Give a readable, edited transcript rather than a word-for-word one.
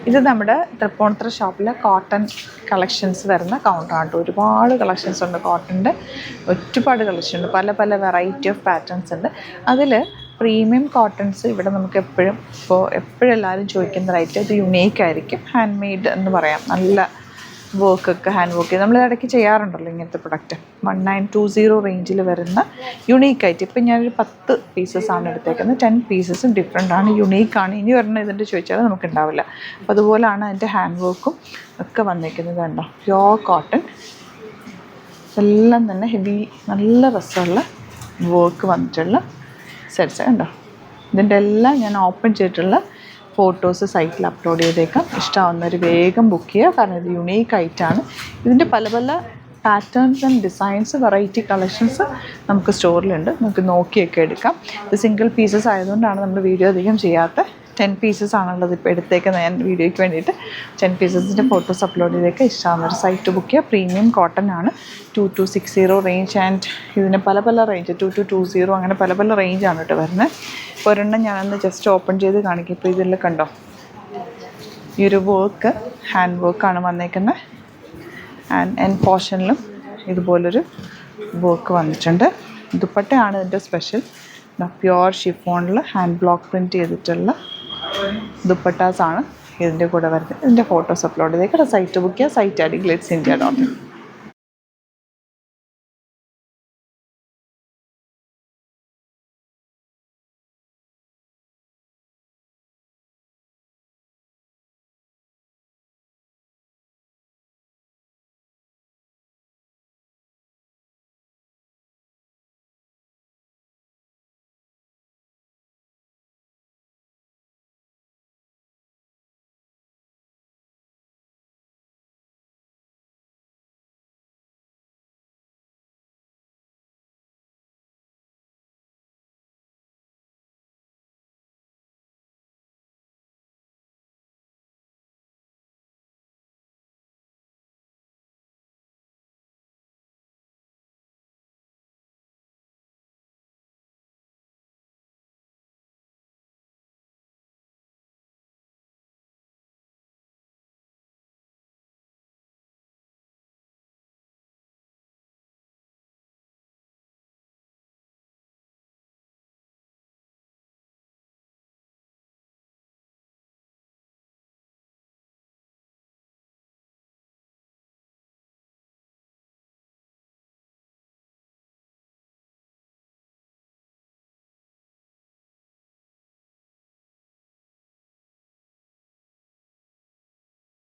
ഇത് നമ്മുടെ Tripunithura ഷോപ്പിലെ cotton collections വരുന്ന കൗണ്ടറാണ് കേട്ടോ. ഒരുപാട് കളക്ഷൻസ് ഉണ്ട് കോട്ടൻ്റെ, ഒരുപാട് കളക്ഷൻ ഉണ്ട്, പല പല വെറൈറ്റി ഓഫ് പാറ്റേൺസ് ഉണ്ട്. അതിൽ പ്രീമിയം കോട്ടൺസ് ഇവിടെ നമുക്ക് എപ്പോഴും എല്ലാവരും ചോദിക്കുന്ന റേറ്റ് ഇത് യുണീക്ക് ആയിരിക്കും. ഹാൻഡ് മെയ്ഡ് എന്ന് പറയാം, നല്ല വർക്കൊക്കെ ഹാൻഡ് വർക്ക് നമ്മൾ ഇടയ്ക്ക് ചെയ്യാറുണ്ടല്ലോ ഇങ്ങനത്തെ പ്രൊഡക്റ്റ്. 1920 റേഞ്ചിൽ വരുന്ന യുണീക്കായിട്ട് ഇപ്പം ഞാനൊരു 10 പീസസാണ് എടുത്തേക്കുന്നത്. 10 പീസസും ഡിഫറെൻ്റ് ആണ്, യുണീക്കാണ്. ഇനി ഒരെണ്ണം ഇതിൻ്റെ ചോദിച്ചാൽ നമുക്ക് ഉണ്ടാവില്ല. അപ്പോൾ അതുപോലെയാണ് അതിൻ്റെ ഹാൻഡ് വർക്കും ഒക്കെ വന്നിരിക്കുന്നത്. കണ്ടോ, പ്യോർ കോട്ടൺ, എല്ലാം തന്നെ ഹെവി നല്ല രസമുള്ള വർക്ക് വന്നിട്ടുള്ള സെറ്റ്സ്. കണ്ടോ, ഇതിൻ്റെ എല്ലാം ഞാൻ ഓപ്പൺ ചെയ്തിട്ടുള്ള ഫോട്ടോസ് സൈറ്റിൽ അപ്ലോഡ് ചെയ്തേക്കാം. ഇഷ്ടമാവുന്നവർ വേഗം ബുക്ക് ചെയ്യുക, കാരണം ഇത് യുണീക്ക് ആയിട്ടാണ്. ഇതിൻ്റെ പല പല patterns and designs, variety collections നമുക്ക് സ്റ്റോറിലുണ്ട്, നമുക്ക് നോക്കിയൊക്കെ എടുക്കാം. ഇത് സിംഗിൾ പീസസ് ആയതുകൊണ്ടാണ് നമ്മൾ വീഡിയോ അധികം ചെയ്യാത്ത. 10 പീസസ് ആണുള്ളത് ഇപ്പോൾ എടുത്തേക്കുന്നത് ഞാൻ വീഡിയോയ്ക്ക് വേണ്ടിയിട്ട്. 10 പീസസിൻ്റെ ഫോട്ടോസ് അപ്ലോഡ് ചെയ്തേക്കാം. ഇഷ്ടമാവുന്നൊരു സൈറ്റ് ബുക്ക് ചെയ്യുക. പ്രീമിയം കോട്ടൺ ആണ്, 2260 റേഞ്ച്. ആൻഡ് ഇതിന് പല പല റേഞ്ച്, 2220 അങ്ങനെ പല പല റേഞ്ചാണ് കേട്ടോ വരുന്നത്. ഒരെണ്ണം ഞാനൊന്ന് ജസ്റ്റ് ഓപ്പൺ ചെയ്ത് കാണിക്കും. ഇപ്പോൾ ഇതിൽ കണ്ടോ, ഈ ഒരു വർക്ക് ഹാൻഡ് വർക്കാണ് വന്നേക്കുന്നത്. ആൻഡ് എൻ പോർഷനിലും ഇതുപോലൊരു വർക്ക് വന്നിട്ടുണ്ട്. ദുപ്പട്ടയാണ് ഇതിൻ്റെ സ്പെഷ്യൽ. പ്യുവർ ഷിഫോണിൽ ഹാൻഡ് ബ്ലോക്ക് പ്രിൻറ്റ് ചെയ്തിട്ടുള്ള ദുപ്പട്ടാസാണ് ഇതിൻ്റെ കൂടെ വരുന്നത്. ഇതിൻ്റെ ഫോട്ടോസ് അപ്ലോഡ് ചെയ്തേക്കാം. സൈറ്റ് ബുക്ക് ചെയ്യുക. Site id glitzindia.in.